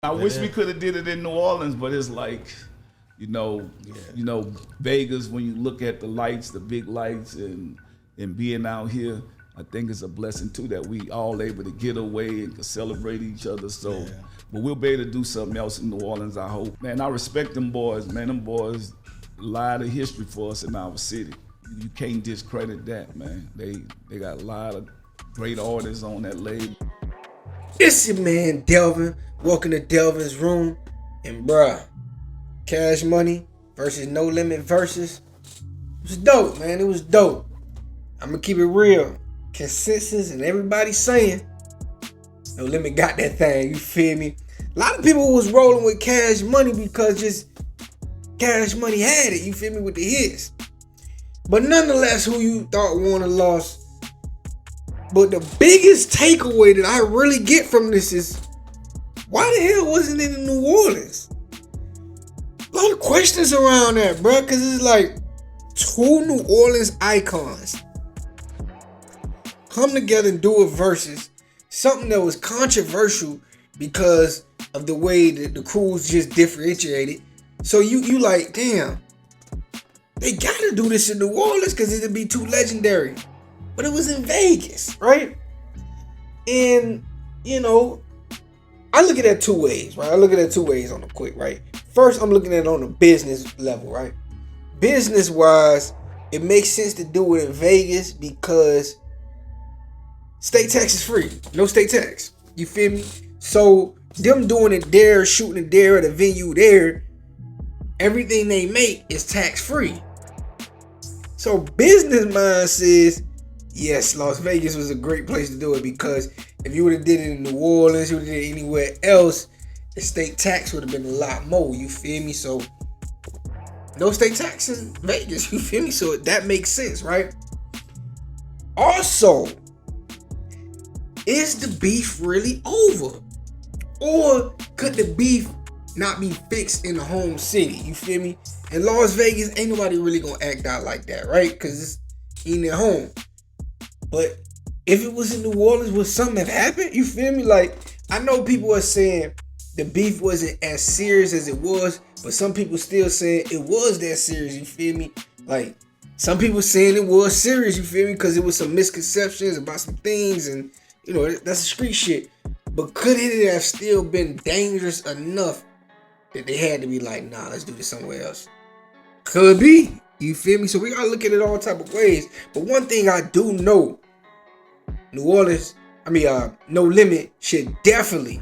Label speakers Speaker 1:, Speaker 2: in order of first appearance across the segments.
Speaker 1: I wish we could have did it in New Orleans, but it's like, Vegas. When you look at the lights, the big lights, and being out here, I think it's a blessing too that we all able to get away and can celebrate each other. So, but we'll be able to do something else in New Orleans. I hope. Man, I respect them boys. Man, them boys, a lot of history for us in our city. You can't discredit that, man. They got a lot of great artists on that label.
Speaker 2: It's your man Delvin. Welcome to Delvin's room. And bruh, Cash Money versus No Limit Verzuz. It was dope, man. It was dope. I'm gonna keep it real. Consensus and everybody saying No Limit got that thing. You feel me? A lot of people was rolling with Cash Money because just Cash Money had it. You feel me, with the hits. But nonetheless, who you thought won or lost? But the biggest takeaway that I really get from this is, why the hell wasn't it in New Orleans? A lot of questions around that, bro, because it's like two New Orleans icons come together and do a versus something that was controversial because of the way that the crews just differentiated. So you like, damn, they gotta do this in New Orleans because it'd be too legendary. But it was in Vegas, right? And, I look at that two ways, right? I look at that two ways on the quick, right? First, I'm looking at it on the business level, right? Business-wise, it makes sense to do it in Vegas because state tax is free. No state tax. You feel me? So, them doing it there, shooting it there at a venue there, everything they make is tax-free. So, business mind says, yes, Las Vegas was a great place to do it because if you would have did it in New Orleans, you would have did it anywhere else, the state tax would have been a lot more, you feel me? So, no state tax in Vegas, you feel me? So, that makes sense, right? Also, is the beef really over? Or could the beef not be fixed in the home city, you feel me? In Las Vegas, ain't nobody really gonna act out like that, right? Because it's in their home. But if it was in New Orleans, would something have happened? You feel me? Like, I know people are saying the beef wasn't as serious as it was, but some people still saying it was that serious, you feel me? Like, some people saying it was serious, you feel me? Because it was some misconceptions about some things and, that's street shit. But could it have still been dangerous enough that they had to be like, nah, let's do this somewhere else? Could be. You feel me? So we gotta look at it all type of ways. But one thing I do know, No Limit should definitely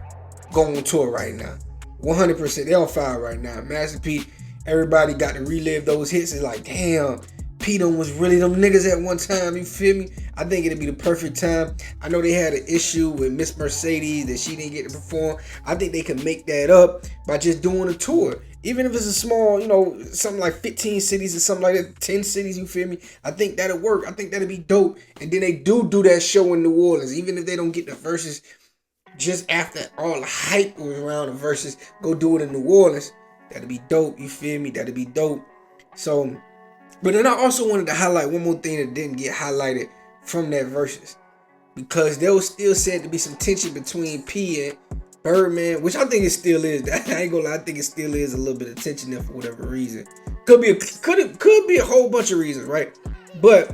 Speaker 2: go on tour right now. 100%. They on fire right now. Master P, everybody got to relive those hits. It's like, damn, P done was really them niggas at one time. You feel me? I think it'd be the perfect time. I know they had an issue with Miss Mercedes that she didn't get to perform. I think they can make that up by just doing a tour. Even if it's a small, something like 15 cities or something like that, 10 cities, you feel me? I think that'll work. I think that'll be dope. And then they do that show in New Orleans. Even if they don't get the verses just after all the hype was around the verses, go do it in New Orleans. That'll be dope, you feel me? That'll be dope. So, but then I also wanted to highlight one more thing that didn't get highlighted from that verses. Because there was still said to be some tension between P and Birdman, which I think it still is. I ain't gonna lie, I think it still is a little bit of tension there for whatever reason. Could be a whole bunch of reasons, right? But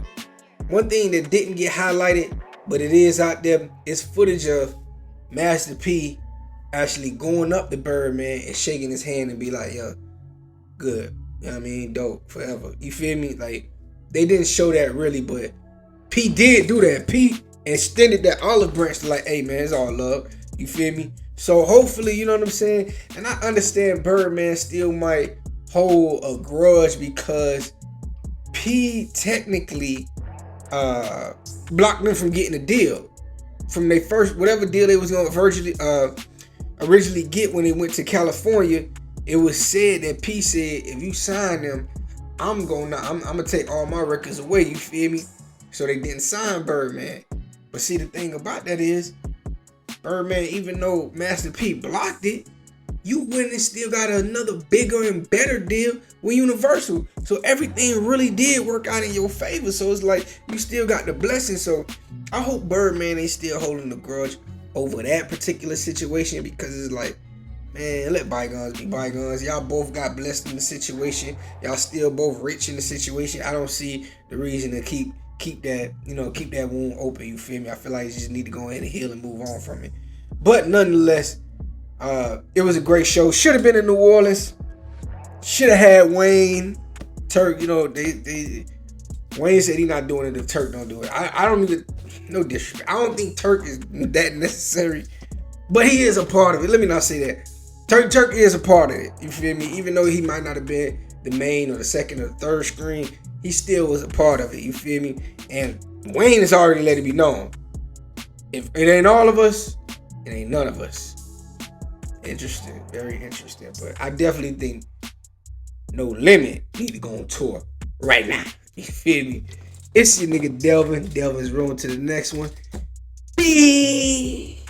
Speaker 2: one thing that didn't get highlighted, but it is out there, is footage of Master P actually going up to Birdman and shaking his hand and be like, yo, good. You know what I mean? Dope, forever. You feel me? Like, they didn't show that really, but P did do that. P extended that olive branch to like, hey man, it's all love. You feel me? So hopefully, you know what I'm saying? And I understand Birdman still might hold a grudge because P technically blocked them from getting a deal. From their first, whatever deal they was going to originally get when they went to California, it was said that P said, if you sign them, I'm gonna take all my records away, you feel me? So they didn't sign Birdman. But see, the thing about that is, Birdman, even though Master P blocked it, you went and still got another bigger and better deal with Universal. So everything really did work out in your favor. So it's like you still got the blessing. So I hope Birdman ain't still holding a grudge over that particular situation, because it's like, Man, let bygones be bygones. Y'all both got blessed in the situation. Y'all still both rich in the situation. I don't see the reason to keep that wound open. You feel me? I feel like you just need to go ahead and heal and move on from it. But nonetheless, it was a great show. Should have been in New Orleans. Should have had Wayne, Turk. You know, Wayne said he not doing it if Turk don't do it. I don't even, no disrespect. I don't think Turk is that necessary, but he is a part of it. Let me not say that. Turk is a part of it. You feel me? Even though he might not have been the main or the second or the third screen, he still was a part of it. You feel me? And Wayne has already let it be known. If it ain't all of us, it ain't none of us. Interesting. Very interesting. But I definitely think No Limit need to go on tour right now. You feel me? It's your nigga Delvin. Delvin's rolling to the next one. Peace.